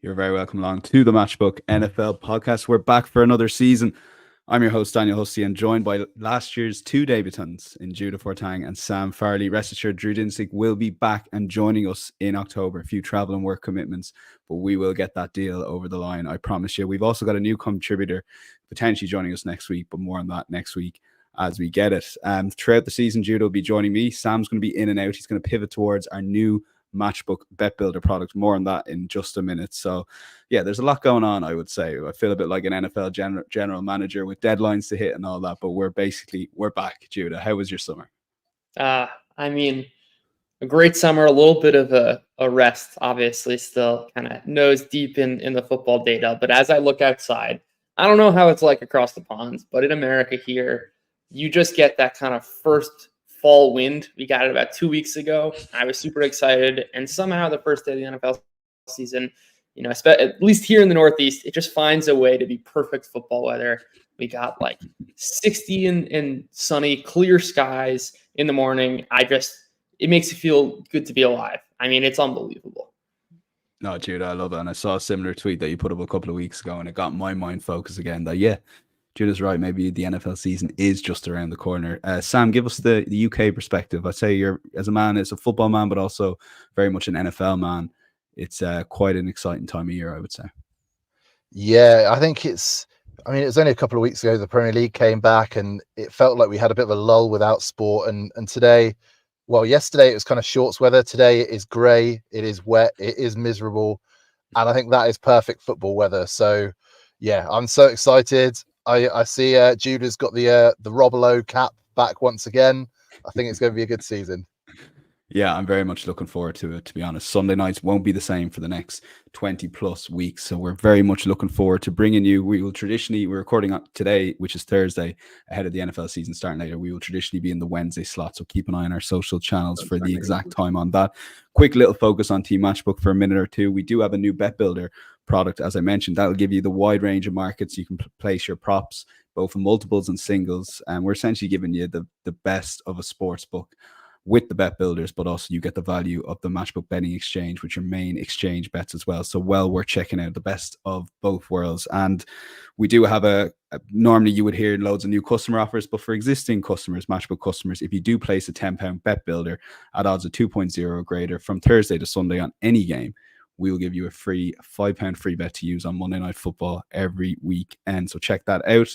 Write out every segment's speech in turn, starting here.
You're very welcome along to the Matchbook NFL Podcast. We're back for another season. I'm your host, Daniel Hussey, and joined by last year's two debutants in Judah Fortgang and Sam Farley. Rest assured, Drew Dinsick will be back and joining us in October. A few travel and work commitments, but we will get that deal over the line, I promise you. We've also got a new contributor potentially joining us next week, but more on that next week as we get it. Throughout the season, Judah will be joining me. Sam's going to be in and out. He's going to pivot towards our new Matchbook Bet Builder product. More on that in just a minute. So yeah, there's a lot going on, I would say. I feel a bit like an NFL general manager with deadlines to hit and all that, but we're back. Judah, how was your summer? A great summer, a little bit of a rest, obviously, still kind of nose deep in the football data. But as I look outside, I don't know how it's like across the ponds, but in America here, you just get that kind of first fall wind. We got it about 2 weeks ago. I was super excited. And somehow the first day of the NFL season, at least here in the Northeast, it just finds a way to be perfect football weather. We got like 60 and sunny, clear skies in the morning. It makes you feel good to be alive. I mean, it's unbelievable. No, Judah, I love it. And I saw a similar tweet that you put up a couple of weeks ago, and it got my mind focused again that, yeah, Judah's right. Maybe the NFL season is just around the corner. Sam, give us the UK perspective. I'd say you're, as a football man, but also very much an NFL man. It's quite an exciting time of year, I would say. Yeah, I think it was only a couple of weeks ago the Premier League came back, and it felt like we had a bit of a lull without sport. And today, well, yesterday it was kind of shorts weather. Today it is grey, it is wet, it is miserable, and I think that is perfect football weather. So, yeah, I'm so excited. I see Judah's got the Robelo cap back once again. I think it's going to be a good season. Yeah, I'm very much looking forward to it, to be honest. Sunday nights won't be the same for the next 20 plus weeks. So we're very much looking forward to bringing you. We're recording on today, which is Thursday, ahead of the NFL season starting later. We will traditionally be in the Wednesday slot. So keep an eye on our social channels for the exact time on that. Quick little focus on Team Matchbook for a minute or two. We do have a new bet builder product, as I mentioned. That'll give you the wide range of markets. You can place your props, both in multiples and singles. And we're essentially giving you the best of a sports book with the bet builders, but also you get the value of the Matchbook betting exchange with your main exchange bets as well. So well worth checking out, the best of both worlds. And we do have normally you would hear loads of new customer offers, but for existing customers, Matchbook customers, if you do place a £10 bet builder at odds of 2.0 or greater from Thursday to Sunday on any game, we will give you a free £5 free bet to use on Monday Night Football every weekend. So check that out.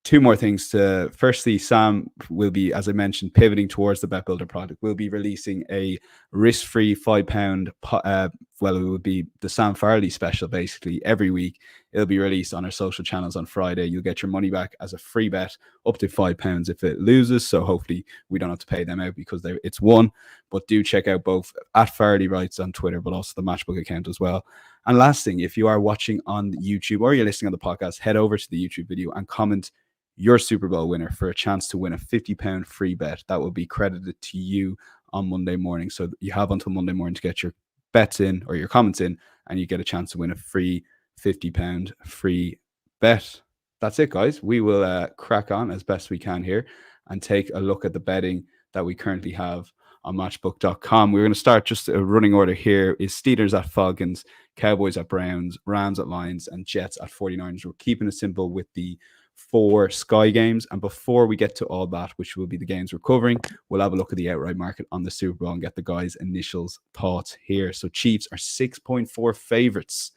Two more things. Firstly, Sam will be, as I mentioned, pivoting towards the Bet Builder product. We'll be releasing a risk-free £5. It would be the Sam Farley special, basically, every week. It'll be released on our social channels on Friday. You'll get your money back as a free bet, up to £5 if it loses. So hopefully we don't have to pay them out because it's won. But do check out both at Farley Rights on Twitter, but also the Matchbook account as well. And last thing, if you are watching on YouTube or you're listening on the podcast, head over to the YouTube video and comment your Super Bowl winner for a chance to win a £50 free bet that will be credited to you on Monday morning. So you have until Monday morning to get your bets in or your comments in, and you get a chance to win a free £50 free bet. That's it, guys. We will crack on as best we can here and take a look at the betting that we currently have on matchbook.com. We're going to start just a running order here. Is Steelers at Falcons, Cowboys at Browns, Rams at Lions, and Jets at 49ers. We're keeping it simple with the 4 Sky games. And before we get to all that, which will be the games we're covering, we'll have a look at the outright market on the Super Bowl and get the guys' initial thoughts here. So Chiefs are 6.4 favorites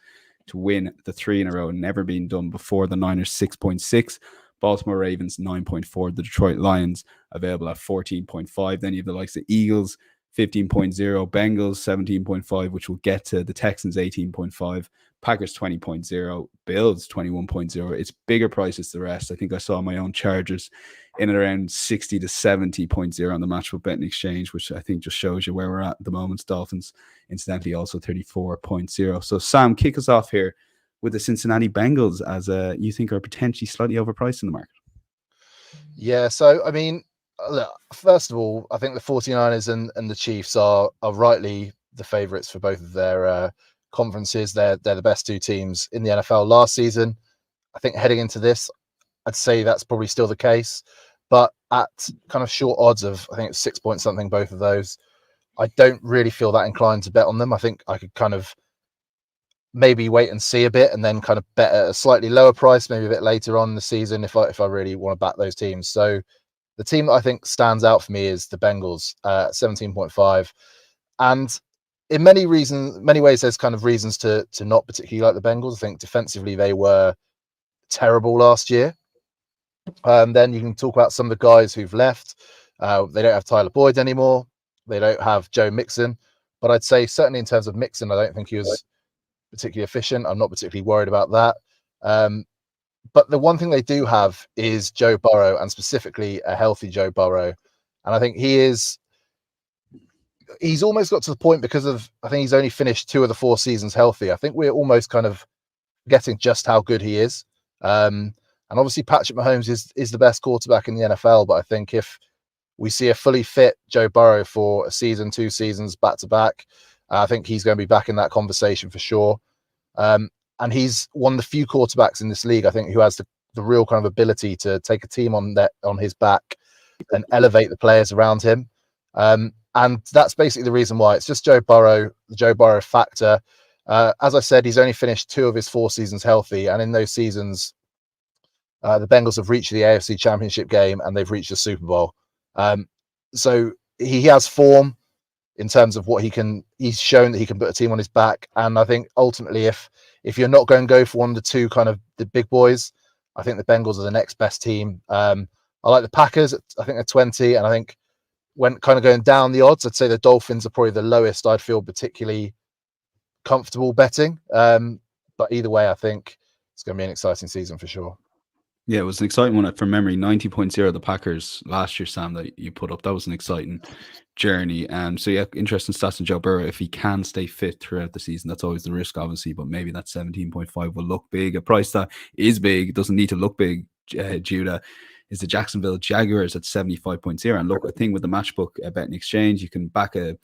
to win the 3 in a row. Never been done before. The Niners 6.6. Baltimore Ravens 9.4. The Detroit Lions available at 14.5. Then you have the likes of Eagles 15.0, Bengals 17.5, which we'll get to. The Texans 18.5. Packers 20.0, Bills 21.0. It's bigger prices than the rest. I think I saw my own Chargers in at around 60 to 70.0 on the Matchbook betting exchange, which I think just shows you where we're at the moment. Dolphins, incidentally, also 34.0. So Sam, kick us off here with the Cincinnati Bengals as you think are potentially slightly overpriced in the market. Yeah, so I mean, look, first of all, I think the 49ers and the Chiefs are rightly the favourites for both of their conferences. They're the best 2 teams in the NFL last season. I think heading into this, I'd say that's probably still the case, but at kind of short odds of, I think it's 6 point something, both of those, I don't really feel that inclined to bet on them. I think I could kind of maybe wait and see a bit and then kind of bet at a slightly lower price, maybe a bit later on in the season if I really want to back those teams. So the team that I think stands out for me is the Bengals, 17.5. And in many ways, there's kind of reasons to not particularly like the Bengals. I think defensively they were terrible last year. Then you can talk about some of the guys who've left. They don't have Tyler Boyd anymore. They don't have Joe Mixon. But I'd say certainly in terms of Mixon, I don't think he was particularly efficient. I'm not particularly worried about that. But the one thing they do have is Joe Burrow, and specifically a healthy Joe Burrow. And I think he's almost got to the point because I think he's only finished 2 of the 4 seasons healthy. I think we're almost kind of getting just how good he is. And obviously Patrick Mahomes is the best quarterback in the NFL. But I think if we see a fully fit Joe Burrow for a season, 2 seasons back to back, I think he's going to be back in that conversation for sure. And he's one of the few quarterbacks in this league, I think, who has the real kind of ability to take a team on his back and elevate the players around him. And that's basically the reason why. It's just Joe Burrow, the Joe Burrow factor. As I said, he's only finished 2 of his 4 seasons healthy. And in those seasons, the Bengals have reached the AFC Championship game and they've reached the Super Bowl. So he has form in terms of what he's shown that he can put a team on his back. And I think ultimately, if you're not going to go for one of the 2 kind of the big boys, I think the Bengals are the next best team. I like the Packers. I think they're 20. And I think when kind of going down the odds, I'd say the Dolphins are probably the lowest I'd feel particularly comfortable betting. But either way, I think it's going to be an exciting season for sure. Yeah, it was an exciting one from memory. 90.0 the Packers last year, Sam, that you put up. That was an exciting journey. So yeah, interesting stats on Joe Burrow. If he can stay fit throughout the season, that's always the risk, obviously, but maybe that 17.5 will look big. A price that is big, it doesn't need to look big, Judah, is the Jacksonville Jaguars at 75.0. And look, I think with the Matchbook betting exchange, you can back a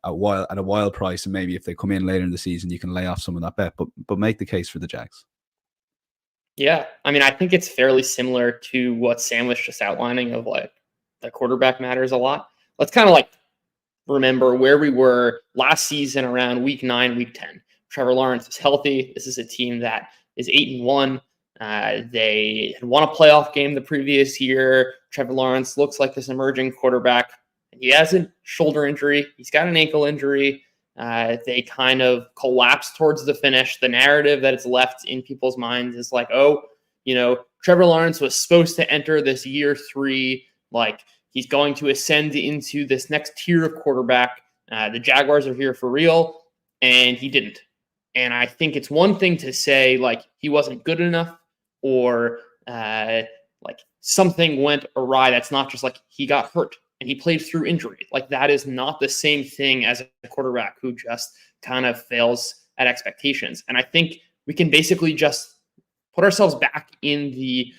wild price, and maybe if they come in later in the season, you can lay off some of that bet, but make the case for the Jags. Yeah, I mean, I think it's fairly similar to what Sam was just outlining of like the quarterback matters a lot. Let's kind of like remember where we were last season around week 9, week 10. Trevor Lawrence is healthy. This is a team that is 8-1. They had won a playoff game the previous year. Trevor Lawrence looks like this emerging quarterback. He has a shoulder injury. He's got an ankle injury. They kind of collapse towards the finish. The narrative that it's left in people's minds is like, oh, Trevor Lawrence was supposed to enter this year 3, like he's going to ascend into this next tier of quarterback. The Jaguars are here for real, and he didn't. And I think it's one thing to say like he wasn't good enough or like something went awry. That's not just like he got hurt and he played through injury. Like that is not the same thing as a quarterback who just kind of fails at expectations. And I think we can basically just put ourselves back in the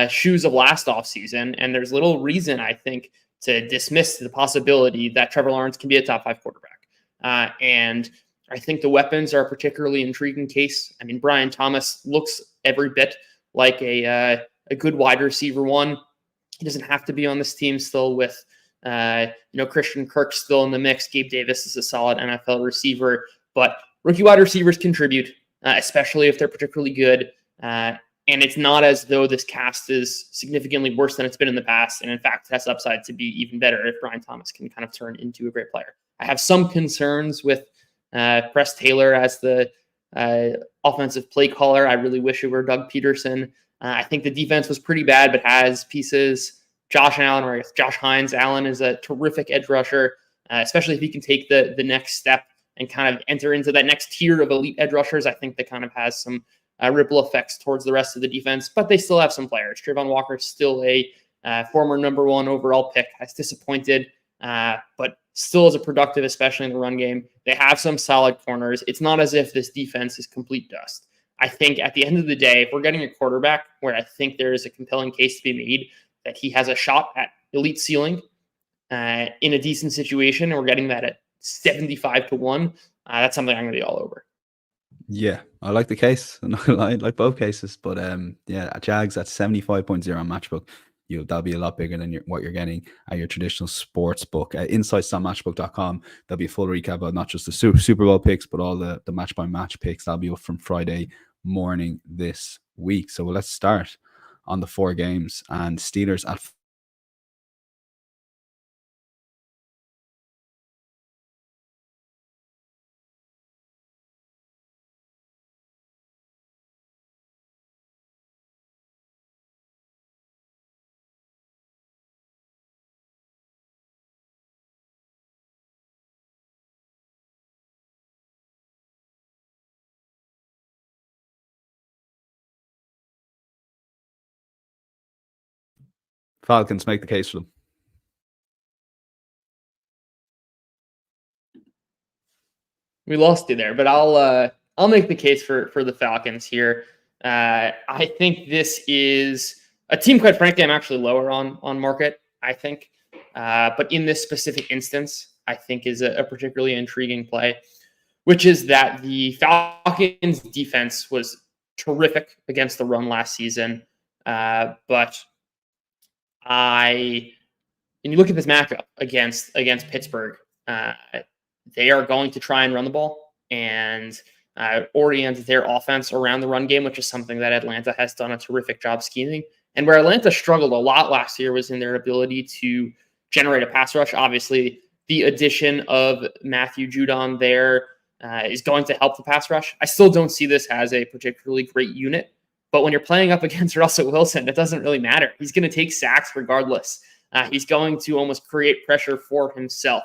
shoes of last offseason. And there's little reason, I think, to dismiss the possibility that Trevor Lawrence can be a top 5 quarterback. And I think the weapons are a particularly intriguing case. I mean, Brian Thomas looks every bit like a good wide receiver 1. He doesn't have to be on this team still with Christian Kirk still in the mix. Gabe Davis is a solid NFL receiver, but rookie wide receivers contribute, especially if they're particularly good. And it's not as though this cast is significantly worse than it's been in the past. And in fact, it has upside to be even better if Brian Thomas can kind of turn into a great player. I have some concerns with Press Taylor as the offensive play caller. I really wish it were Doug Peterson. I think the defense was pretty bad, but has pieces. Josh Allen, or Josh Hines. Allen is a terrific edge rusher, especially if he can take the next step and kind of enter into that next tier of elite edge rushers. I think that kind of has some ripple effects towards the rest of the defense, but they still have some players. Trayvon Walker is still a former number 1 overall pick. Has disappointed, but still is a productive, especially in the run game. They have some solid corners. It's not as if this defense is complete dust. I think at the end of the day, if we're getting a quarterback where I think there is a compelling case to be made that he has a shot at elite ceiling in a decent situation, and we're getting that at 75-1, that's something I'm going to be all over. Yeah, I like the case. I'm not gonna lie, I like both cases, but Jags at 75.0 on Matchbook. that'll be a lot bigger than what you're getting at your traditional sports book. Insights on matchbook.com. There'll be a full recap of not just the Super Bowl picks, but all the match by match picks. That'll be up from Friday morning this week. So let's start on the 4 games, and Steelers at Falcons. Make the case for them. We lost you there, but I'll make the case for the Falcons here. I think this is a team, quite frankly, I'm actually lower on market, I think. But in this specific instance, I think is a particularly intriguing play, which is that the Falcons defense was terrific against the run last season. But when you look at this matchup against Pittsburgh, they are going to try and run the ball and orient their offense around the run game, which is something that Atlanta has done a terrific job scheming. And where Atlanta struggled a lot last year was in their ability to generate a pass rush. Obviously, the addition of Matthew Judon there is going to help the pass rush. I still don't see this as a particularly great unit, but when you're playing up against Russell Wilson, it doesn't really matter. He's going to take sacks regardless. He's going to almost create pressure for himself.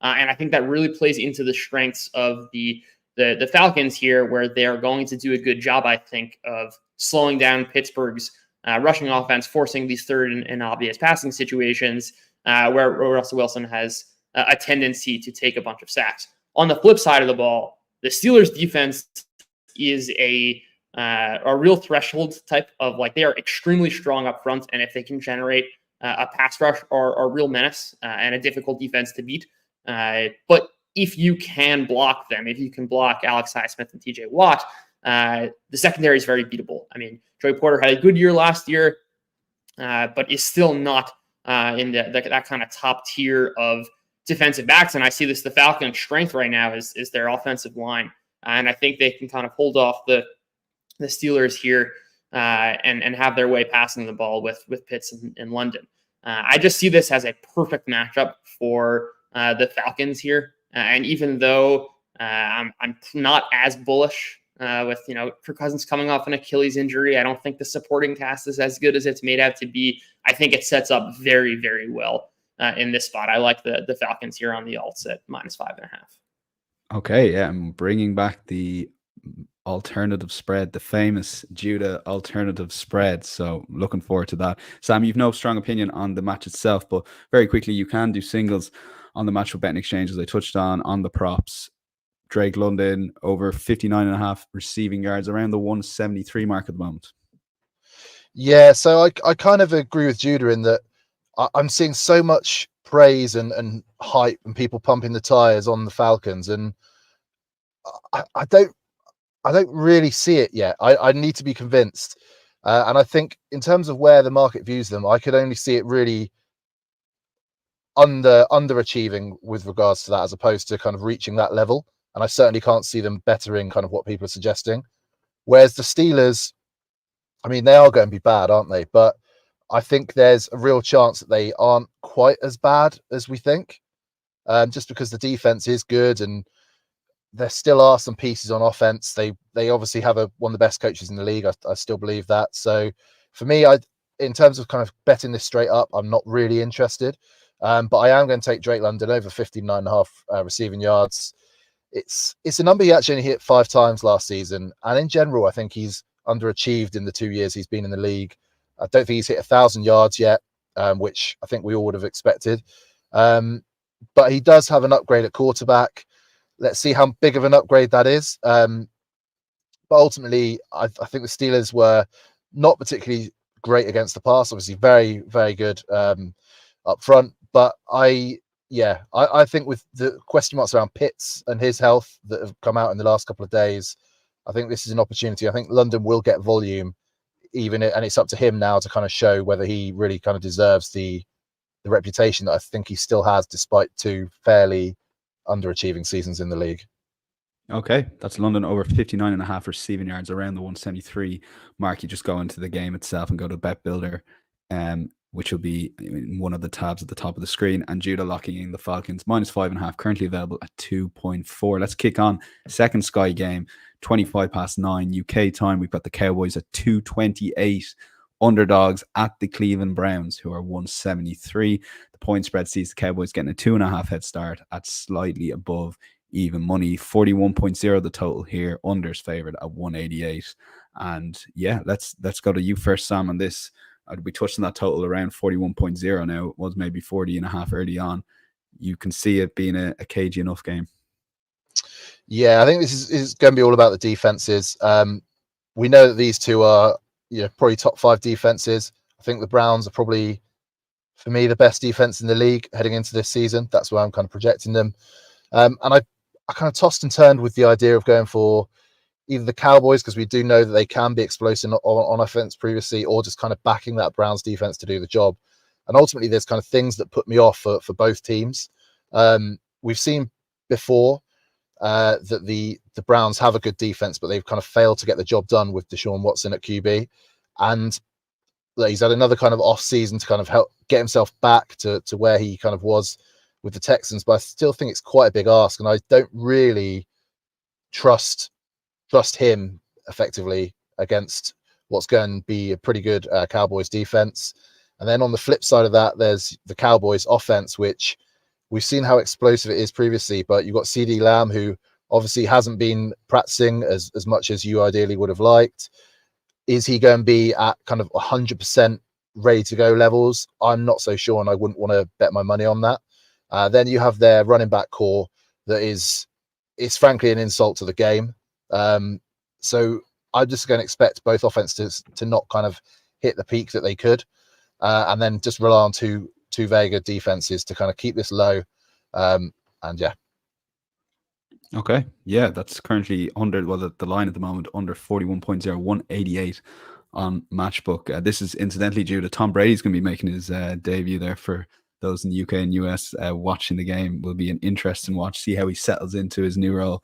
And I think that really plays into the strengths of the Falcons here, where they're going to do a good job, I think, of slowing down Pittsburgh's rushing offense, forcing these third and obvious passing situations where Russell Wilson has a tendency to take a bunch of sacks. On the flip side of the ball, the Steelers' defense is a real threshold type of, like, they are extremely strong up front, and if they can generate a pass rush or a real menace and a difficult defense to beat. But if you can block them, if you can block Alex Highsmith and TJ Watt, the secondary is very beatable. I mean, Joey Porter had a good year last year, but is still not in that kind of top tier of defensive backs. And I see the Falcons' strength right now is their offensive line. And I think they can kind of hold off the Steelers here and have their way passing the ball with Pitts in London. I just see this as a perfect matchup for the Falcons here. And even though I'm not as bullish with Kirk Cousins coming off an Achilles injury, I don't think the supporting cast is as good as it's made out to be. I think it sets up very, very well in this spot. I like the Falcons here on the alts at -5.5. Okay, yeah, I'm bringing back the alternative spread, the famous Judah alternative spread. So looking forward to that. Sam, you've no strong opinion on the match itself, but very quickly, you can do singles on the Matchbook betting exchange, as I touched on the props. Drake London over 59.5 receiving yards, around the 173 mark at the moment. Yeah, so I kind of agree with Judah in that I'm seeing so much praise and hype and people pumping the tires on the Falcons, and I don't really see it yet. I need to be convinced, and I think in terms of where the market views them, I could only see it really underachieving with regards to that, as opposed to kind of reaching that level. And I certainly can't see them bettering kind of what people are suggesting. Whereas the Steelers, I mean, they are going to be bad, aren't they? But I think there's a real chance that they aren't quite as bad as we think, just because the defense is good and there still are some pieces on offense. They obviously have one of the best coaches in the league. I still believe that. So for me, in terms of kind of betting this straight up, I'm not really interested. But I am going to take Drake London over 59.5 receiving yards. It's a number he actually only hit 5 times last season. And in general, I think he's underachieved in the 2 years he's been in the league. I don't think he's hit 1,000 yards yet, which I think we all would have expected. But he does have an upgrade at quarterback. Let's see how big of an upgrade that is. But ultimately, I think the Steelers were not particularly great against the pass. Obviously, very, very good up front. But I think with the question marks around Pitts and his health that have come out in the last couple of days, I think this is an opportunity. I think London will get volume and it's up to him now to kind of show whether he really kind of deserves the reputation that I think he still has, despite 2 fairly underachieving seasons in the league. Okay, that's London over 59.5 receiving yards, around the 173 mark. You just go into the game itself and go to Bet Builder, which will be in one of the tabs at the top of the screen, and Judah locking in the Falcons -5.5, currently available at 2.4. Let's kick on. Second Sky game, 9:25 UK time. We've got the Cowboys at 228, underdogs at the Cleveland Browns, who are 173. The point spread sees the Cowboys getting a 2.5 head start at slightly above even money. 41.0 the total here. Unders favored at 188. And yeah, let's go to you first, Sam, on this. We touched on that total around 41.0 now. It was maybe 40.5 early on. You can see it being a cagey enough game. Yeah, I think this is going to be all about the defenses. We know that these two are probably top 5 defenses. I think the Browns are probably, for me, the best defense in the league heading into this season. That's where I'm kind of projecting them. And I kind of tossed and turned with the idea of going for either the Cowboys, because we do know that they can be explosive on offense previously, or just kind of backing that Browns defense to do the job. And ultimately, there's kind of things that put me off for both teams. We've seen before that the Browns have a good defense, but they've kind of failed to get the job done with Deshaun Watson at QB. And he's had another kind of off season to kind of help get himself back to where he kind of was with the Texans. But I still think it's quite a big ask, and I don't really trust him effectively against what's going to be a pretty good Cowboys defense. And then on the flip side of that, there's the Cowboys offense, which we've seen how explosive it is previously, but you've got CD Lamb, who obviously hasn't been practicing as much as you ideally would have liked. Is he going to be at kind of 100% ready to go levels? I'm not so sure, and I wouldn't want to bet my money on that. Then you have their running back core that is frankly an insult to the game. So I'm just going to expect both offenses to not kind of hit the peak that they could, and then just rely on two very good defenses to kind of keep this low. And yeah. Okay. Yeah, that's currently under, well, the line at the moment, under 41.0, 188 on Matchbook. This is incidentally due to Tom Brady's going to be making his debut there. For those in the UK and US watching the game, will be an interesting watch, see how he settles into his new role.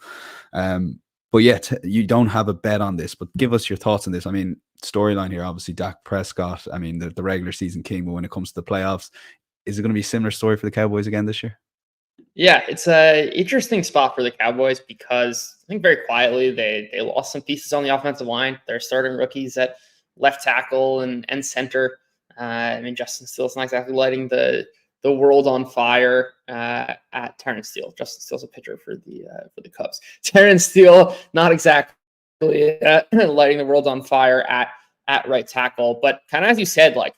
But yeah, you don't have a bet on this, but give us your thoughts on this. I mean, storyline here, obviously Dak Prescott, I mean, the regular season king, but when it comes to the playoffs, is it going to be a similar story for the Cowboys again this year? Yeah, it's a interesting spot for the Cowboys because I think very quietly they lost some pieces on the offensive line. They're starting rookies at left tackle and center. I mean, Justin Steele's not exactly lighting the world on fire at Terrence Steele. Justin Steele's a pitcher for the Cubs. Terrence Steele, not exactly lighting the world on fire at right tackle, but kind of as you said, like,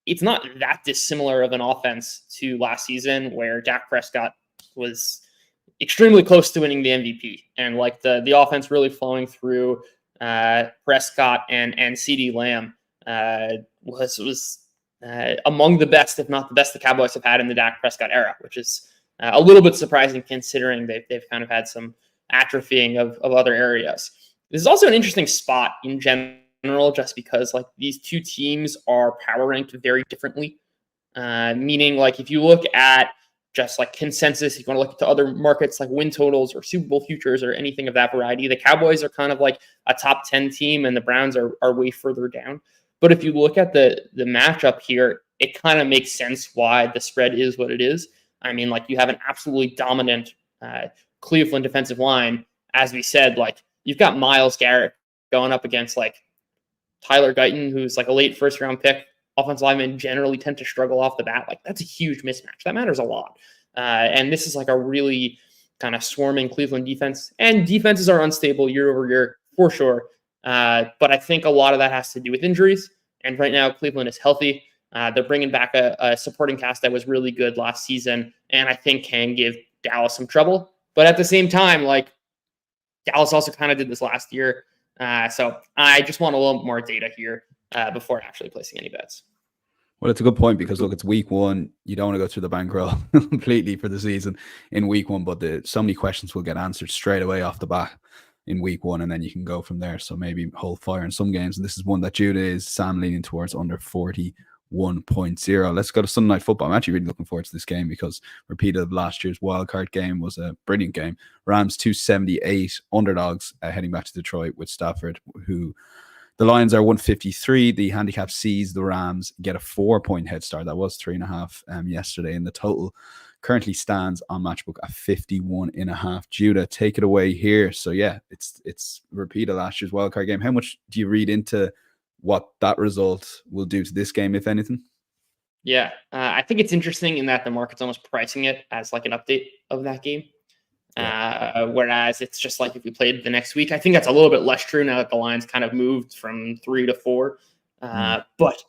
it's not that dissimilar of an offense to last season, where Dak Prescott was extremely close to winning the MVP, and like the offense really flowing through Prescott and CD Lamb was among the best, if not the best, the Cowboys have had in the Dak Prescott era, which is a little bit surprising considering they've kind of had some atrophying of other areas. This is also an interesting spot in general, just because like these two teams are power ranked very differently. Meaning, like, if you look at just like consensus, if you want to look to other markets like win totals or Super Bowl futures or anything of that variety, the Cowboys are kind of like a top 10 team and the Browns are way further down. But if you look at the matchup here, it kind of makes sense why the spread is what it is. I mean, like, you have an absolutely dominant Cleveland defensive line. As we said, like, you've got Myles Garrett going up against like Tyler Guyton, who's like a late first round pick. Offensive linemen generally tend to struggle off the bat. Like, that's a huge mismatch. That matters a lot. And this is like a really kind of swarming Cleveland defense. And defenses are unstable year over year for sure. But I think a lot of that has to do with injuries. And right now, Cleveland is healthy. They're bringing back a supporting cast that was really good last season, and I think can give Dallas some trouble. But at the same time, like, Dallas also kind of did this last year. So I just want a little more data here before actually placing any bets. Well, it's a good point because, look, it's week one. You don't want to go through the bankroll completely for the season in week one, but so many questions will get answered straight away off the bat. in week one, and then you can go from there. So maybe hold fire in some games. And this is one that Judah is Sam leaning towards under 41.0. Let's go to Sunday Night Football. I'm actually really looking forward to this game because repeat of last year's wildcard game was a brilliant game. Rams 278 underdogs heading back to Detroit with Stafford, who the Lions are 153. The handicap sees the Rams get a 4-point head start. That was 3.5 yesterday, and the total currently stands on Matchbook at 51.5. Judah, take it away here. So yeah, it's repeat of last year's wildcard game. How much do you read into what that result will do to this game, if anything? Yeah, I think it's interesting in that the market's almost pricing it as like an update of that game. Whereas it's just like if we played the next week. I think that's a little bit less true now that the Lions kind of moved from 3 to 4. But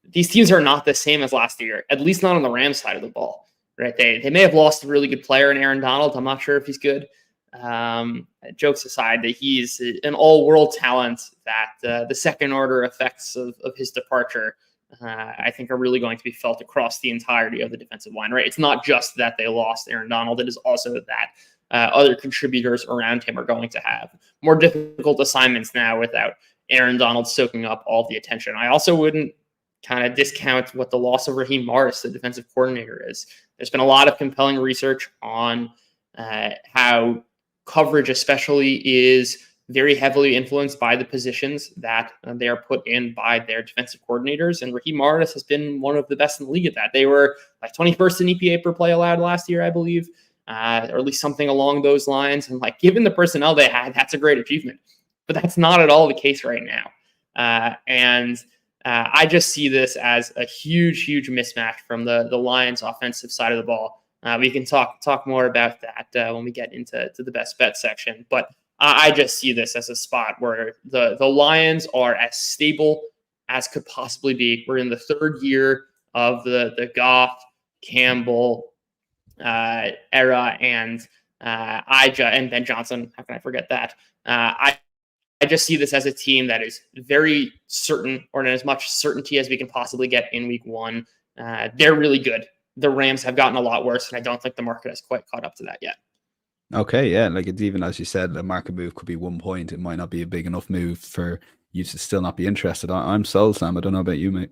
these teams are not the same as last year, at least not on the Rams side of the ball, right? They may have lost a really good player in Aaron Donald. I'm not sure if he's good. Jokes aside, that he's an all-world talent, that the second order effects of his departure I think are really going to be felt across the entirety of the defensive line, right? It's not just that they lost Aaron Donald. It is also that other contributors around him are going to have more difficult assignments now without Aaron Donald soaking up all the attention. I also wouldn't kind of discount what the loss of Raheem Morris, the defensive coordinator, is. There's been a lot of compelling research on how coverage especially is very heavily influenced by the positions that they are put in by their defensive coordinators. And Raheem Morris has been one of the best in the league at that. They were like 21st in EPA per play allowed last year, I believe, or at least something along those lines. And like, given the personnel they had, that's a great achievement. But that's not at all the case right now. I just see this as a huge, huge mismatch from the Lions' offensive side of the ball. We can talk more about that when we get into the best bet section. But I just see this as a spot where the Lions are as stable as could possibly be. We're in the third year of the Goff, Campbell era, and Ija and Ben Johnson. How can I forget that? I just see this as a team that is very certain, or in as much certainty as we can possibly get in week one. They're really good. The Rams have gotten a lot worse, and I don't think the market has quite caught up to that yet. Okay, yeah, like it's even as you said, a market move could be 1 point. It might not be a big enough move for you to still not be interested. I'm sold, Sam. I don't know about you, mate.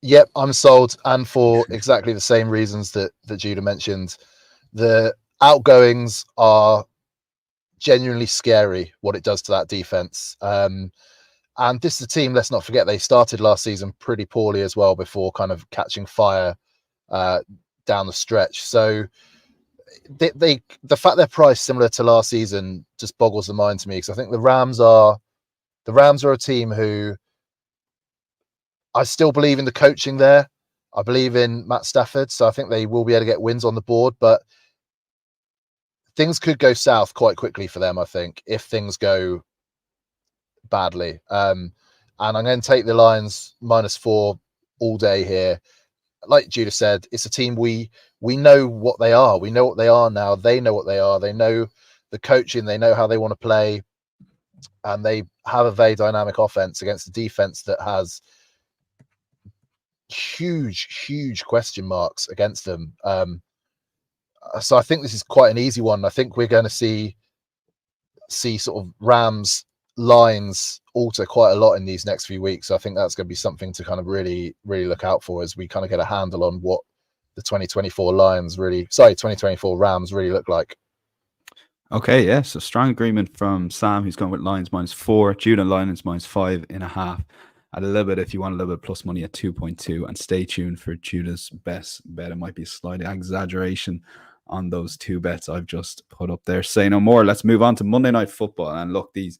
Yep, I'm sold, and for exactly the same reasons that Judah mentioned. The outgoings are genuinely scary, what it does to that defense. And this is a team, let's not forget, they started last season pretty poorly as well before kind of catching fire down the stretch. So the fact they're priced similar to last season just boggles the mind to me, because I think the Rams are a team who, I still believe in the coaching there. I believe in Matt Stafford, so I think they will be able to get wins on the board, but things could go south quite quickly for them, I think, if things go badly. And I'm going to take the Lions -4 all day here. Like Judah said, it's a team we know what they are. We know what they are now. They know what they are. They know the coaching. They know how they want to play. And they have a very dynamic offense against a defense that has huge question marks against them. So I think this is quite an easy one. I think we're going to see sort of Rams lines alter quite a lot in these next few weeks. So I think that's going to be something to kind of really look out for as we kind of get a handle on what the 2024 Rams really look like. Okay, yeah. So strong agreement from Sam, who's going with Lions -4, Judah Lions -5.5. At a little bit, if you want a little bit plus money at 2.2, and stay tuned for Judah's best bet. It might be a slight exaggeration on those two bets I've just put up there. Say no more. Let's move on to Monday Night Football. And look, these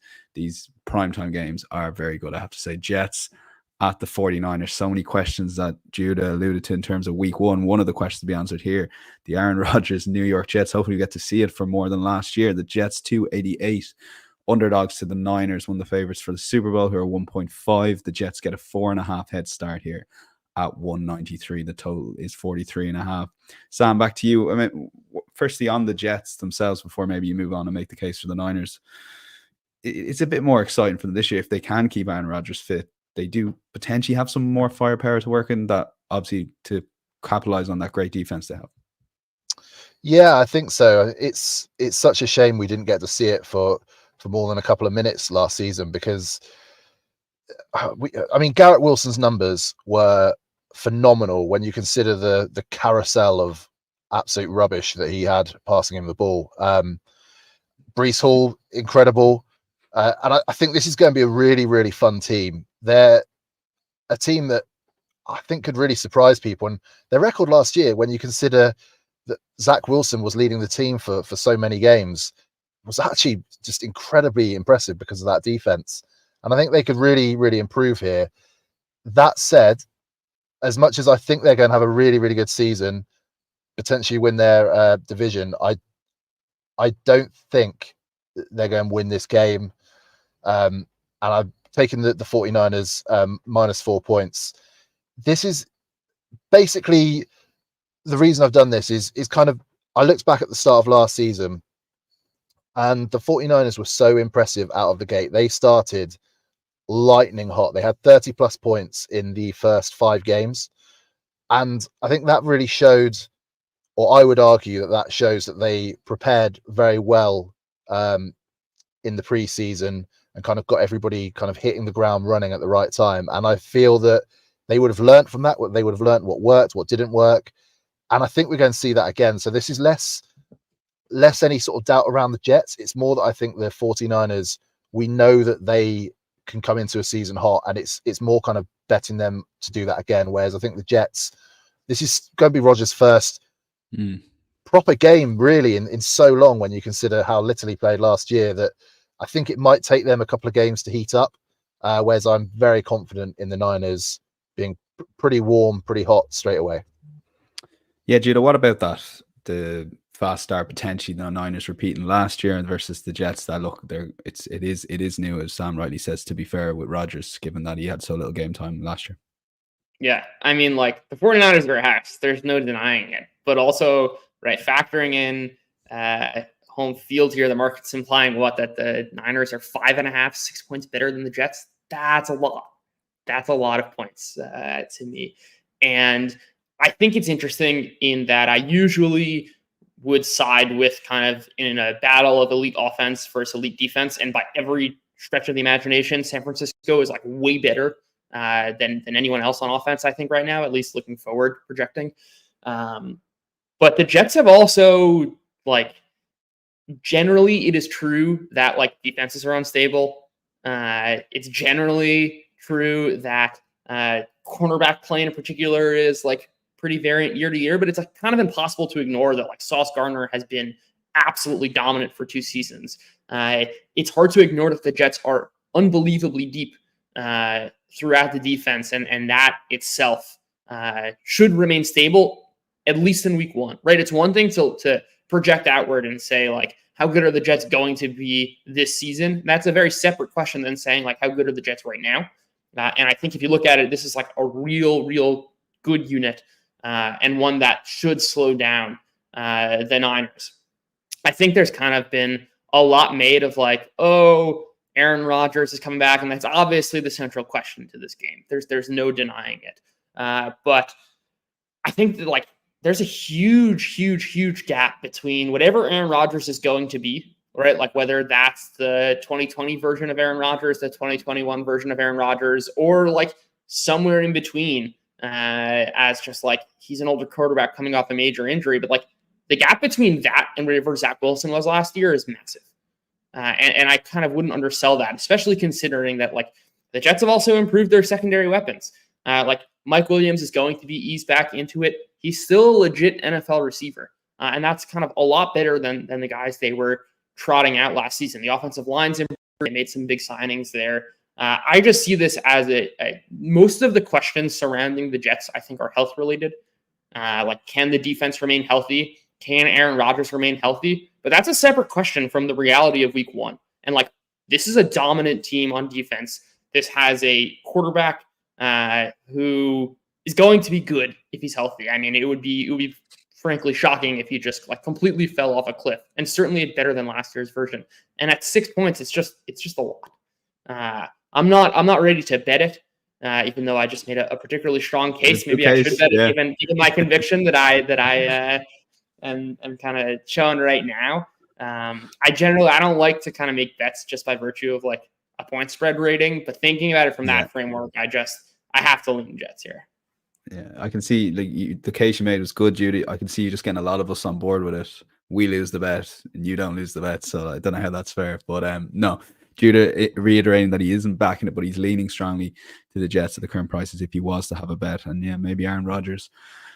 primetime games are very good, I have to say. Jets at the 49ers. So many questions that Judah alluded to in terms of week one. One of the questions to be answered here, the Aaron Rodgers New York Jets. Hopefully we get to see it for more than last year. The Jets 288. Underdogs to the Niners, one of the favorites for the Super Bowl, who are 1.5. The Jets get a 4.5 head start here at 193. The total is 43.5. Sam, back to you. I mean, firstly on the Jets themselves, before maybe you move on and make the case for the Niners, it's a bit more exciting for them this year if they can keep Aaron Rodgers fit. They do potentially have some more firepower to work in, that obviously to capitalize on that great defense they have. Yeah, I think so. It's such a shame we didn't get to see it for more than a couple of minutes last season, because I mean, Garrett Wilson's numbers were phenomenal when you consider the carousel of absolute rubbish that he had passing him the ball. Breece Hall, incredible. And I think this is going to be a really, really fun team. They're a team that I think could really surprise people. And their record last year, when you consider that Zach Wilson was leading the team for so many games, was actually just incredibly impressive because of that defense. And I think they could really, really improve here. That said, as much as I think they're going to have a really, really good season, potentially win their division, I don't think they're going to win this game. And I've taken the 49ers minus 4 points. This is basically the reason I've done this is kind of, I looked back at the start of last season, and the 49ers were so impressive out of the gate. They started lightning hot. They had 30 plus points in the first 5 games. And I think that really showed, or I would argue that shows that they prepared very well in the preseason and kind of got everybody kind of hitting the ground running at the right time. And I feel that they would have learned from that. They would have learned what worked, what didn't work. And I think we're going to see that again. So this is less any sort of doubt around the Jets. It's more that I think the 49ers, we know that they can come into a season hot, and it's more kind of betting them to do that again. Whereas I think the Jets, this is going to be Rodgers' first proper game really in so long, when you consider how little he played last year, that I think it might take them a couple of games to heat up. Whereas I'm very confident in the Niners being pretty warm, pretty hot straight away. Yeah, Judah, what about that? The fast start potentially the Niners repeating last year versus the Jets. That look, it is new, as Sam rightly says, to be fair, with Rodgers, given that he had so little game time last year. Yeah, I mean, like, the 49ers are hacks. There's no denying it. But also, right, factoring in home field here, the market's implying that the Niners are 5.5, 6 points better than the Jets. That's a lot. That's a lot of points to me. And I think it's interesting in that I usually would side with kind of in a battle of elite offense versus elite defense. And by every stretch of the imagination, San Francisco is like way better than anyone else on offense, I think, right now, at least looking forward, projecting. But the Jets have also, like, generally it is true that, like, defenses are unstable. It's generally true that cornerback play in particular is, like, pretty variant year to year, but it's, like, kind of impossible to ignore that, like, Sauce Gardner has been absolutely dominant for 2 seasons. It's hard to ignore that the Jets are unbelievably deep throughout the defense, and that itself should remain stable, at least in week 1, right? It's one thing to project outward and say, like, how good are the Jets going to be this season? That's a very separate question than saying, like, how good are the Jets right now? And I think if you look at it, this is like a real good unit, and one that should slow down the Niners. I think there's kind of been a lot made of, like, oh, Aaron Rodgers is coming back, and that's obviously the central question to this game. There's no denying it. But I think that, like, there's a huge gap between whatever Aaron Rodgers is going to be, right? Like, whether that's the 2020 version of Aaron Rodgers, the 2021 version of Aaron Rodgers, or, like, somewhere in between, as just, like, he's an older quarterback coming off a major injury. But, like, the gap between that and whatever Zach Wilson was last year is massive. And I kind of wouldn't undersell that, especially considering that, like, the Jets have also improved their secondary weapons. Like, Mike Williams is going to be eased back into it. He's still a legit NFL receiver. And that's kind of a lot better than the guys they were trotting out last season. The offensive line's improved. They made some big signings there. I just see this as most of the questions surrounding the Jets, I think, are health related. Like, can the defense remain healthy? Can Aaron Rodgers remain healthy? But that's a separate question from the reality of week 1. And, like, this is a dominant team on defense. This has a quarterback who is going to be good if he's healthy. I mean, it would be frankly shocking if he just, like, completely fell off a cliff, and certainly better than last year's version. And at 6 points, it's just a lot. I'm not ready to bet it, even though I just made a particularly strong case. Maybe I should bet it, given my conviction that I am kind of showing right now. I don't like to kind of make bets just by virtue of like a point spread rating, but thinking about it from that framework, I have to lean Jets here. Yeah, I can see the case you made was good, Judy. I can see you just getting a lot of us on board with it. We lose the bet and you don't lose the bet. So I don't know how that's fair, but no, Judah reiterating that he isn't backing it, but he's leaning strongly to the Jets at the current prices if he was to have a bet. And yeah, maybe Aaron Rodgers,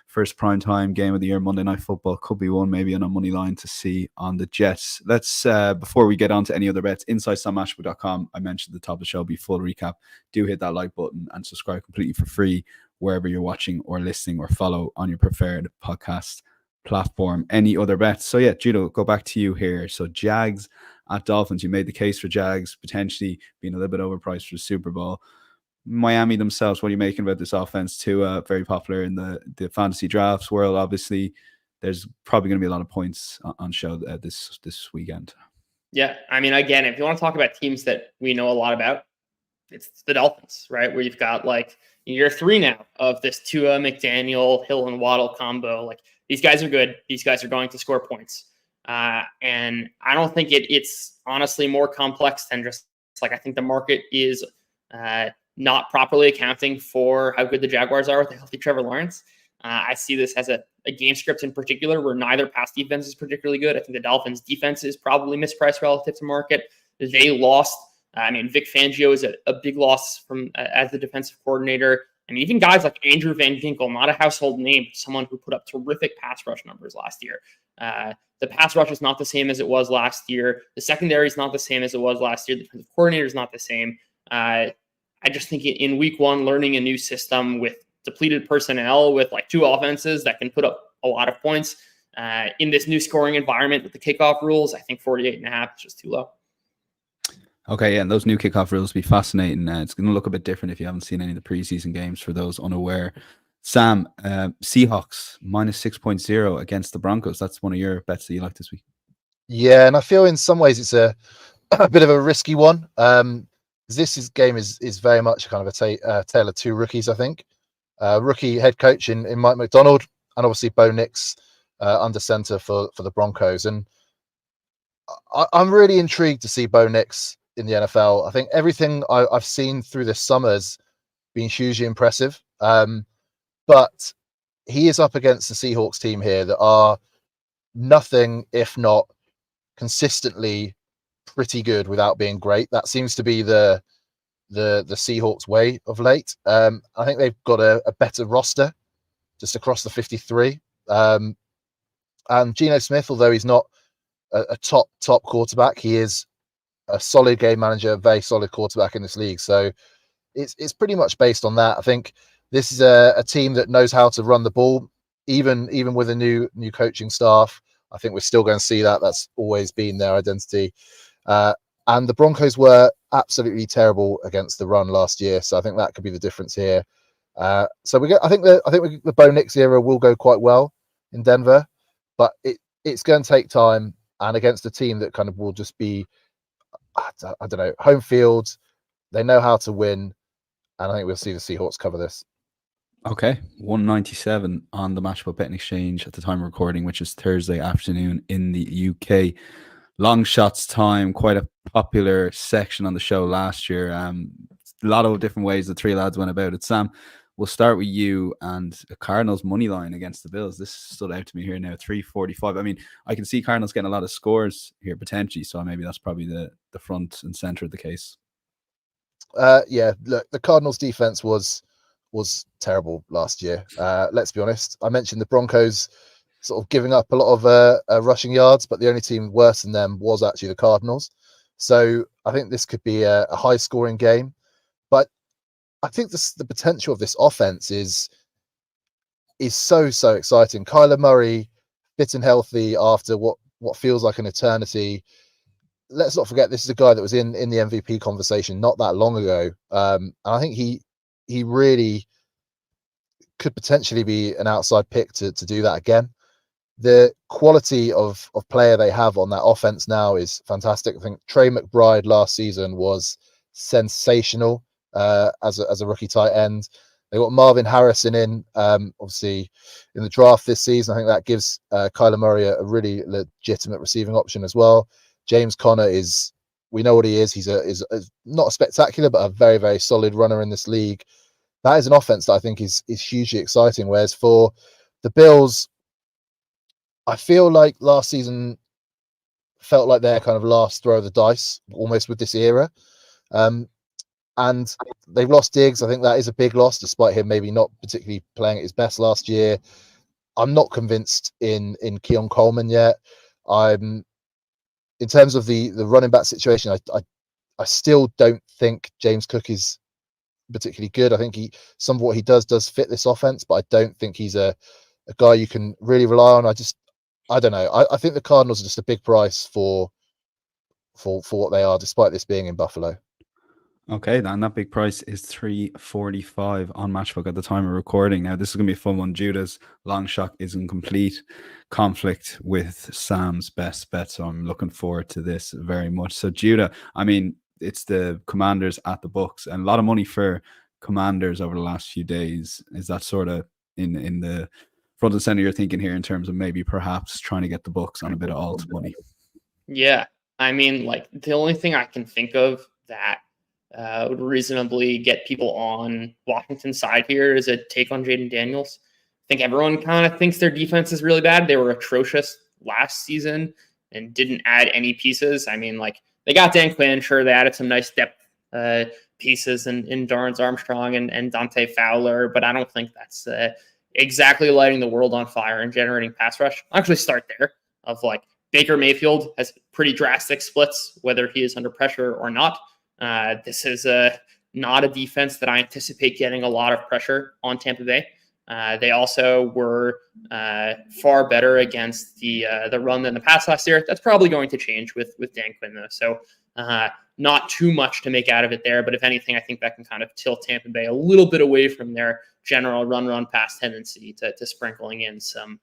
first primetime game of the year, Monday Night Football, could be one, maybe on a money line to see on the Jets. Let's, before we get on to any other bets, insights.matchbook.com. I mentioned at the top of the show, be full recap. Do hit that like button and subscribe completely for free wherever you're watching or listening, or follow on your preferred podcast platform. Any other bets? So yeah, Judo, go back to you here. So Jags at Dolphins, you made the case for Jags potentially being a little bit overpriced for the Super Bowl. Miami themselves, what are you making about this offense too? Very popular in the fantasy drafts world. Obviously, there's probably going to be a lot of points on show this weekend. Yeah, I mean, again, if you want to talk about teams that we know a lot about, it's the Dolphins, right? Where you've got like year 3 now of this Tua, McDaniel, Hill, and Waddle combo. Like, these guys are good. These guys are going to score points. And I don't think it's honestly more complex than just like, I think the market is not properly accounting for how good the Jaguars are with a healthy Trevor Lawrence. I see this as a game script in particular where neither pass defense is particularly good. I think the Dolphins defense is probably mispriced relative to market. They lost. Vic Fangio is a big loss from as the defensive coordinator. I mean, even guys like Andrew Van Ginkel, not a household name, someone who put up terrific pass rush numbers last year. The pass rush is not the same as it was last year. The secondary is not the same as it was last year. The defensive coordinator is not the same. I just think in week 1, learning a new system with depleted personnel, with like 2 offenses that can put up a lot of points in this new scoring environment with the kickoff rules, I think 48.5 is just too low. Okay, yeah, and those new kickoff rules will be fascinating. It's going to look a bit different if you haven't seen any of the preseason games for those unaware. Sam, Seahawks minus 6.0 against the Broncos. That's one of your bets that you like this week. Yeah, and I feel in some ways it's a bit of a risky one. This game is very much kind of a tale of 2 rookies, I think. Rookie head coach in Mike McDonald, and obviously Bo Nix under center for the Broncos. And I'm really intrigued to see Bo Nix in the NFL. I think everything I've seen through this summer has been hugely impressive. But he is up against the Seahawks team here that are nothing if not consistently pretty good without being great. That seems to be the Seahawks way of late. I think they've got a better roster just across the 53. And Geno Smith, although he's not a top quarterback, he is a solid game manager, a very solid quarterback in this league. So it's pretty much based on that. I think this is a team that knows how to run the ball, even with a new coaching staff. I think we're still going to see that. That's always been their identity. And the Broncos were absolutely terrible against the run last year, so I think that could be the difference here. I think the Bo Nix era will go quite well in Denver, but it's going to take time, and against a team that kind of will just be, I don't know, home field. They know how to win, and I think we'll see the Seahawks cover this. Okay, 197 on the Matchbook Betting Exchange at the time of recording, which is Thursday afternoon in the UK. Long shots time, quite a popular section on the show last year. A lot of different ways the 3 lads went about it. Sam, we'll start with you and the Cardinals money line against the Bills. This stood out to me here now, 345. I mean, I can see Cardinals getting a lot of scores here potentially, so maybe that's probably the front and center of the case. Yeah, look, the Cardinals defense was terrible last year. Let's be honest. I mentioned the Broncos sort of giving up a lot of rushing yards, but the only team worse than them was actually the Cardinals. So I think this could be a high scoring game, but I think the potential of this offense is so exciting. Kyler Murray fit and healthy after what feels like an eternity. Let's not forget, this is a guy that was in the MVP conversation not that long ago. And I think he really could potentially be an outside pick to do that again. The quality of player they have on that offense now is fantastic. I think Trey McBride last season was sensational as a rookie tight end. They got Marvin Harrison in, obviously in the draft this season. I think that gives Kyler Murray a really legitimate receiving option as well. James Conner we know what he is. He's not a spectacular, but a very, very solid runner in this league. That is an offense that I think is hugely exciting. Whereas for the Bills, I feel like last season felt like their kind of last throw of the dice, almost with this era. And they've lost Diggs. I think that is a big loss, despite him maybe not particularly playing at his best last year. I'm not convinced in Keon Coleman yet. In terms of the running back situation, I still don't think James Cook is particularly good. I think some of what he does fit this offense, but I don't think he's a guy you can really rely on. I don't know. I think the Cardinals are just a big price for what they are, despite this being in Buffalo. Okay, then that big price is $3.45 on Matchbook at the time of recording. Now, this is going to be a fun one. Judah's long shot is in complete conflict with Sam's best bet, so I'm looking forward to this very much. So, Judah, I mean, it's the Commanders at the Bucks, and a lot of money for Commanders over the last few days. Is that sort of in the front and center you're thinking here in terms of maybe perhaps trying to get the Bucks on a bit of alt money? Yeah, I mean, like the only thing I can think of that would reasonably get people on Washington's side here is a take on Jaden Daniels. I think everyone kind of thinks their defense is really bad. They were atrocious last season and didn't add any pieces. I mean, like they got Dan Quinn, sure, they added some nice depth pieces in Dorrance Armstrong and Dante Fowler, but I don't think that's exactly lighting the world on fire and generating pass rush. I'll actually start there of like Baker Mayfield has pretty drastic splits, whether he is under pressure or not. This is not a defense that I anticipate getting a lot of pressure on Tampa Bay. They also were far better against the run than the pass last year. That's probably going to change with Dan Quinn, though. So not too much to make out of it there. But if anything, I think that can kind of tilt Tampa Bay a little bit away from their general run pass tendency to sprinkling in some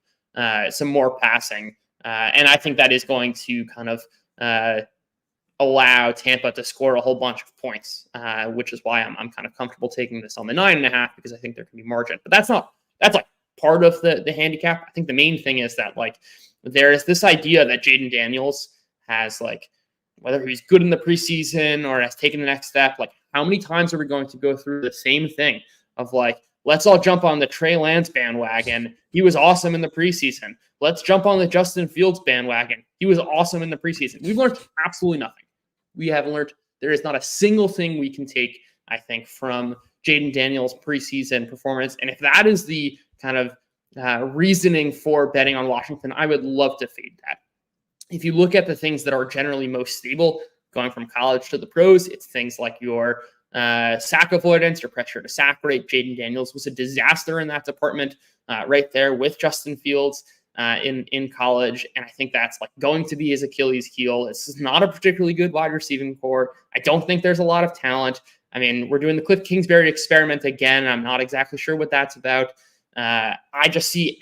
more passing. And I think that is going to kind of allow Tampa to score a whole bunch of points, which is why I'm kind of comfortable taking this on the 9.5 because I think there can be margin. But that's like part of the handicap. I think the main thing is that like there is this idea that Jaden Daniels has like whether he's good in the preseason or has taken the next step. Like how many times are we going to go through the same thing of like let's all jump on the Trey Lance bandwagon. He was awesome in the preseason. Let's jump on the Justin Fields bandwagon. He was awesome in the preseason. We've learned absolutely nothing. We have learned there is not a single thing we can take, I think, from Jaden Daniels' preseason performance. And if that is the kind of reasoning for betting on Washington, I would love to fade that. If you look at the things that are generally most stable, going from college to the pros, it's things like your sack avoidance, your pressure to sack rate. Jaden Daniels was a disaster in that department right there with Justin Fields in college. And I think that's like going to be his Achilles heel. This is not a particularly good wide receiving core. I don't think there's a lot of talent. I mean, we're doing the Cliff Kingsbury experiment again. I'm not exactly sure what that's about. I just see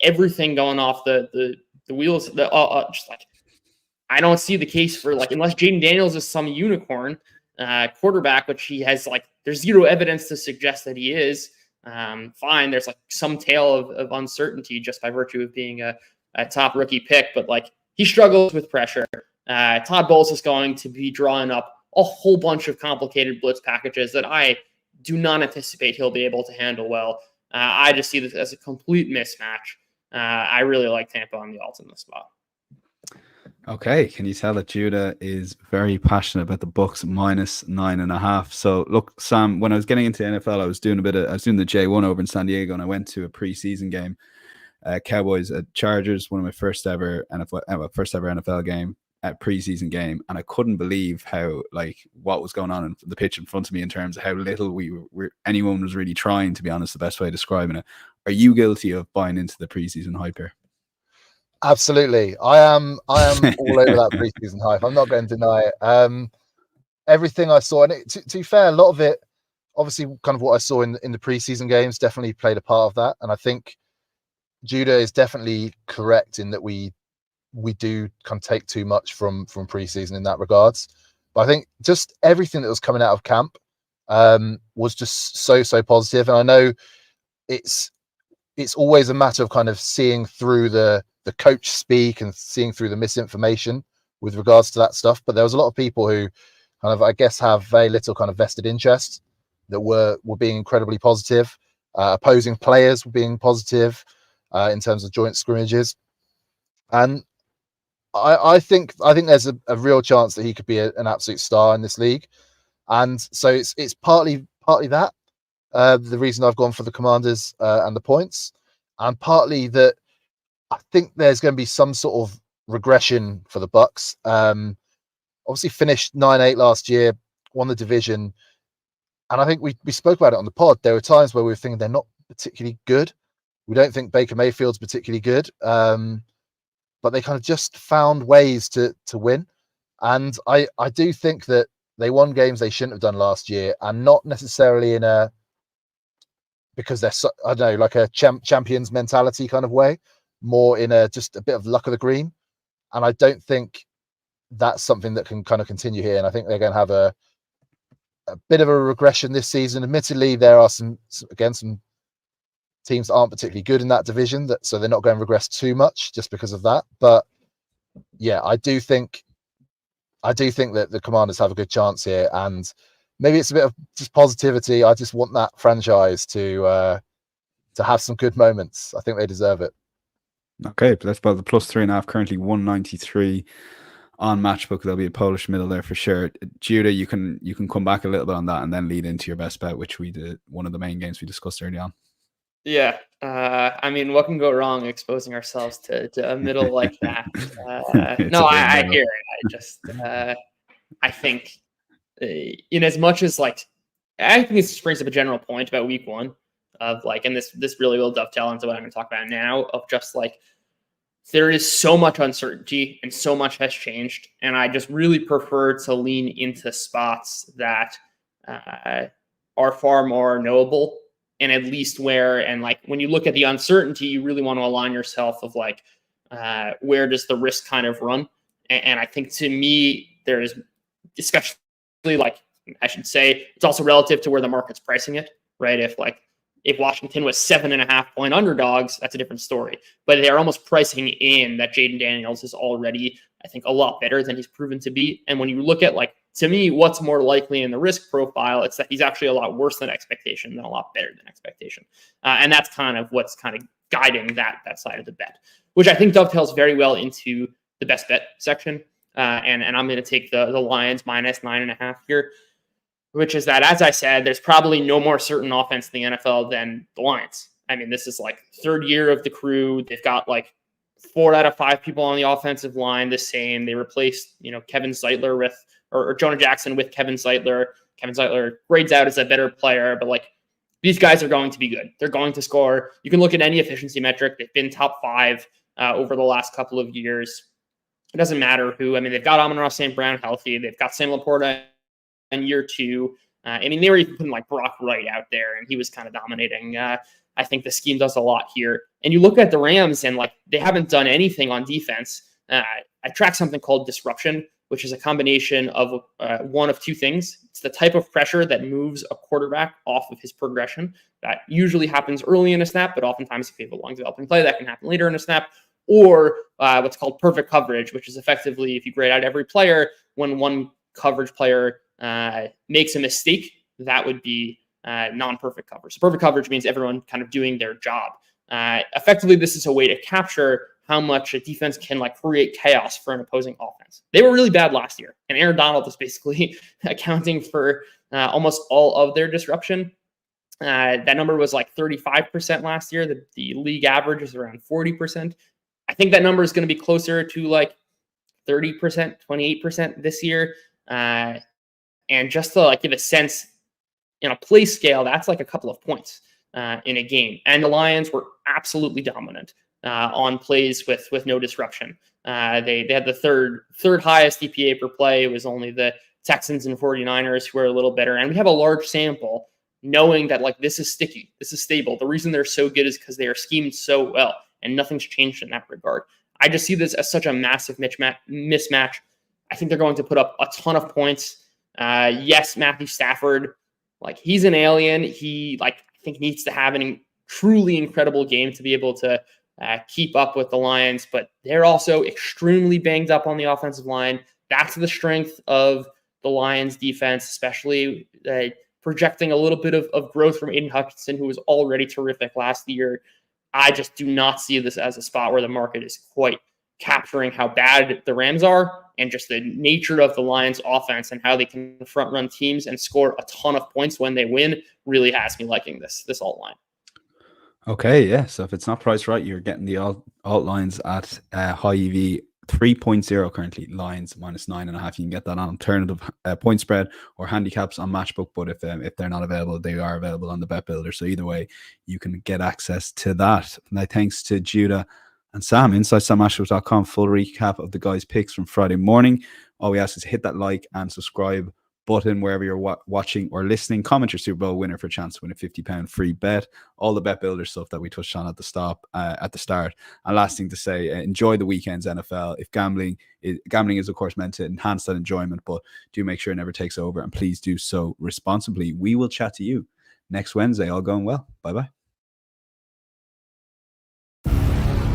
everything going off the wheels. Just like I don't see the case for like unless Jaden Daniels is some unicorn quarterback, which he has like there's zero evidence to suggest that he is. Fine, there's like some tale of uncertainty just by virtue of being a top rookie pick, but like he struggles with pressure. Todd Bowles is going to be drawing up a whole bunch of complicated blitz packages that I do not anticipate he'll be able to handle well. I just see this as a complete mismatch. I really like Tampa on the alt in this spot. Okay, can you tell that Judah is very passionate about the Bucks minus 9.5? So look, Sam, when I was getting into NFL, I was doing the J1 over in San Diego, and I went to a preseason game, Cowboys at Chargers, one of my first ever NFL game, preseason game, and I couldn't believe how like what was going on in the pitch in front of me in terms of how little anyone was really trying. To be honest, the best way of describing it. Are you guilty of buying into the preseason hype here? Absolutely. I am all over that preseason hype. I'm not going to deny it. Everything I saw, and to be fair, a lot of it, obviously kind of what I saw in the preseason games definitely played a part of that. And I think Judah is definitely correct in that we do kind of take too much from preseason in that regards. But I think just everything that was coming out of camp, was just so positive. And I know it's always a matter of kind of seeing through the coach speak and seeing through the misinformation with regards to that stuff. But there was a lot of people who kind of, I guess, have very little kind of vested interest that were being incredibly positive. Opposing players were being positive in terms of joint scrimmages. And I think there's a real chance that he could be an absolute star in this league. And so it's partly that the reason I've gone for the Commanders and the points, and partly that I think there's going to be some sort of regression for the Bucks. Obviously finished 9-8 last year, won the division, and I think we spoke about it on the pod. There were times where we were thinking they're not particularly good. We don't think Baker Mayfield's particularly good, but they kind of just found ways to win. And I do think that they won games they shouldn't have done last year, and not necessarily because they're I don't know, like a champions mentality kind of way, more in just a bit of luck of the green. And I don't think that's something that can kind of continue here. And I think they're going to have a bit of a regression this season. Admittedly, there are some teams that aren't particularly good in that division, so they're not going to regress too much just because of that. But yeah, I do think that the Commanders have a good chance here, and maybe it's a bit of just positivity. I just want that franchise to have some good moments. I think they deserve it. Okay, but that's about the +3.5, currently 193 on Matchbook. There'll be a Polish middle there for sure. Judah, you can come back a little bit on that and then lead into your best bet, which we did, one of the main games we discussed early on. Yeah, I mean, what can go wrong exposing ourselves to a middle like that? No, I hear it. I think, in as much as I think this brings up a general point about week one of and this really will dovetail into what I'm going to talk about now, of just there is so much uncertainty and so much has changed, and I just really prefer to lean into spots that are far more knowable. And at least when you look at the uncertainty, you really want to align yourself of where does the risk kind of run? And I think, to me, there is, especially I should say, it's also relative to where the market's pricing it, right? If Washington was 7.5 point underdogs, that's a different story. But they're almost pricing in that Jaden Daniels is already, I think, a lot better than he's proven to be. And when you look at to me, what's more likely in the risk profile, it's that he's actually a lot worse than expectation than a lot better than expectation. And that's kind of what's kind of guiding that side of the bet, which I think dovetails very well into the best bet section. And I'm going to take the Lions -9.5 here, which is that, as I said, there's probably no more certain offense in the NFL than the Lions. I mean, this is third year of the crew. They've got 4 out of 5 people on the offensive line the same. They replaced, Kevin Zeitler or Jonah Jackson with Kevin Zeitler. Kevin Zeitler grades out as a better player, but these guys are going to be good. They're going to score. You can look at any efficiency metric. They've been top 5 over the last couple of years. It doesn't matter who. I mean, they've got Amon-Ra St. Brown healthy. They've got Sam Laporta in year 2. I mean, they were even putting Brock Wright out there, and he was kind of dominating. I think the scheme does a lot here. And you look at the Rams, and they haven't done anything on defense. I track something called disruption, which is a combination of one of two things. It's the type of pressure that moves a quarterback off of his progression. That usually happens early in a snap, but oftentimes if you have a long developing play, that can happen later in a snap. Or what's called perfect coverage, which is effectively, if you grade out every player, when one coverage player makes a mistake, that would be non-perfect coverage. So perfect coverage means everyone kind of doing their job. Effectively, this is a way to capture how much a defense can create chaos for an opposing offense. They were really bad last year, and Aaron Donald is basically accounting for almost all of their disruption. That number was 35% last year. The league average is around 40%. I think that number is going to be closer to 30%, 28% this year. And just to give a sense, in a play scale, that's a couple of points in a game. And the Lions were absolutely dominant on plays with no disruption. They had the third highest EPA per play. It was only the Texans and 49ers who were a little better. And we have a large sample knowing that this is sticky. This is stable. The reason they're so good is because they are schemed so well, and nothing's changed in that regard. I just see this as such a massive mismatch. I think they're going to put up a ton of points. Yes, Matthew Stafford Like, he's an alien. He, like, I think needs to have a truly incredible game to be able to keep up with the Lions, but they're also extremely banged up on the offensive line. That's the strength of the Lions defense, especially projecting a little bit of growth from Aiden Hutchinson, who was already terrific last year. I just do not see this as a spot where the market is quite capturing how bad the Rams are, and just the nature of the Lions offense and how they can front run teams and score a ton of points when they win really has me liking this alt line. Okay, yeah. So if it's not priced right, you're getting the alt lines at high EV 3.0 currently. Lions -9.5. You can get that on alternative point spread or handicaps on Matchbook. But if they're not available, they are available on the Bet Builder. So either way, you can get access to that. Now, thanks to Judah and Sam, InsideSamMatchbook.com. Full recap of the guys' picks from Friday morning. All we ask is hit that like and subscribe button wherever you're watching or listening. Comment your Super Bowl winner for a chance to win a £50 free bet. All the Bet Builder stuff that we touched on at the start. And last thing to say, enjoy the weekend's NFL. If gambling is of course meant to enhance that enjoyment, but do make sure it never takes over, and please do so responsibly. We will chat to you next Wednesday. All going well. Bye bye.